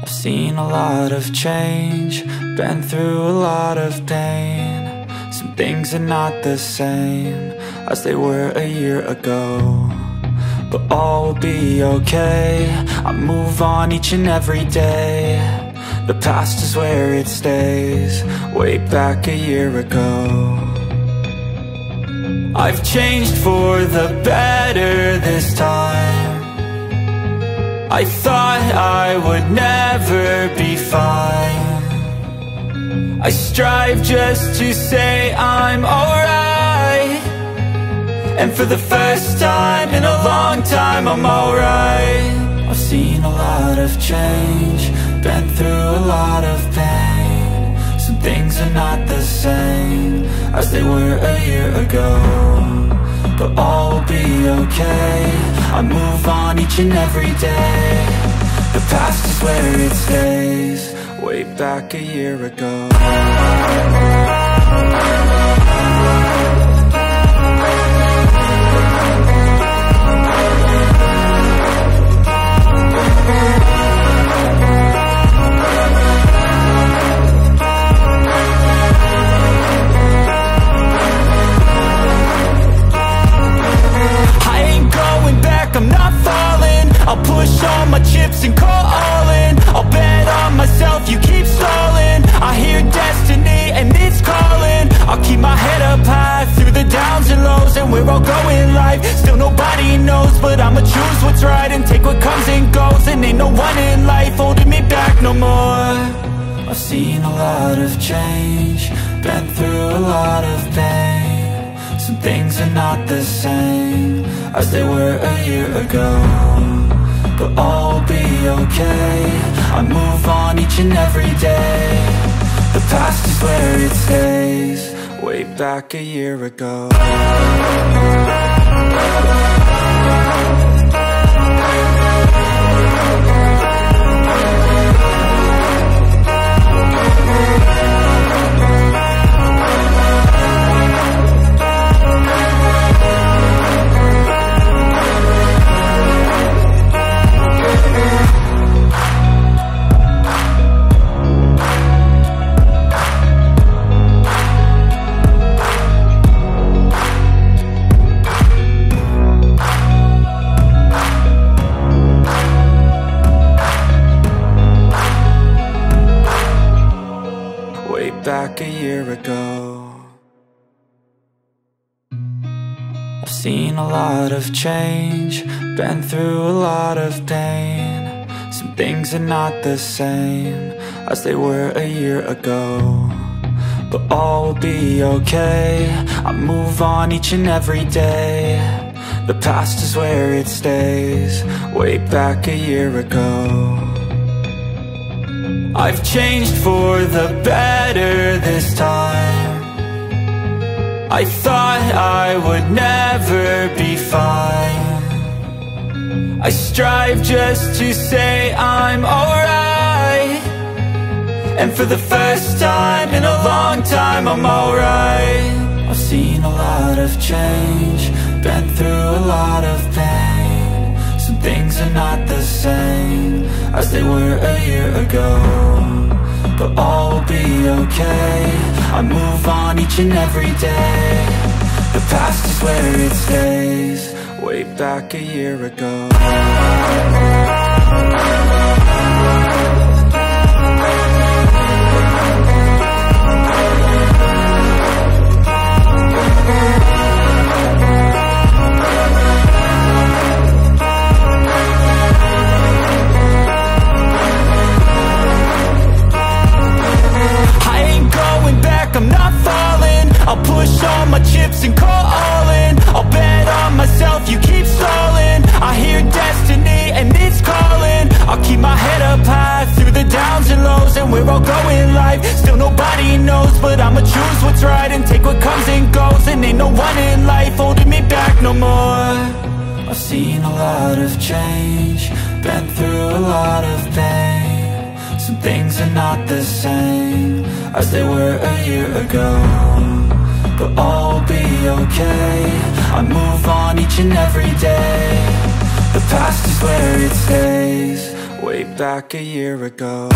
I've seen a lot of change, been through a lot of pain. Some things are not the same as they were a year ago, but all will be okay. I move on each and every day. The past is where it stays, way back a year ago. I've changed for the better this time. I thought I would never be fine. I strive just to say I'm alright, and for the first time in a long time I'm alright. I've seen a lot of change, been through a lot of pain. Some things are not the same as they were a year ago, but all will be okay. I move on each and every day. The past is where it stays, way back a year ago. I'm not falling, I'll push all my chips and call all in. I'll bet on myself, you keep stalling. I hear destiny and it's calling. I'll keep my head up high through the downs and lows, and we're all going live. Still nobody knows, but I'ma choose what's right and take what comes and goes. And ain't no one in life holding me back no more. I've seen a lot of change, been through a lot of pain. Some things are not the same as they were a year ago, but all will be okay. I move on each and every day. The past is where it stays, way back a year ago. Back a year ago. I've seen a lot of change, been through a lot of pain. Some things are not the same as they were a year ago, but all will be okay. I move on each and every day. The past is where it stays, way back a year ago. I've changed for the better this time. I thought I would never be fine. I strive just to say I'm alright, and for the first time in a long time I'm alright. I've seen a lot of change, been through a lot of pain. Some things are not the same as they were a year ago, but all will be okay. I move on each and every day. The past is where it stays, way back a year ago. I'm not falling, I'll push all my chips and call all in. I'll bet on myself, you keep stalling. I hear destiny and it's calling. I'll keep my head up high through the downs and lows, and we're all going live. Still nobody knows, but I'ma choose what's right and take what comes and goes. And ain't no one in life holding me back no more. I've seen a lot of change, been through a lot of pain. Some things are not the same as they were a year ago, but all will be okay. I move on each and every day. The past is where it stays, way back a year ago.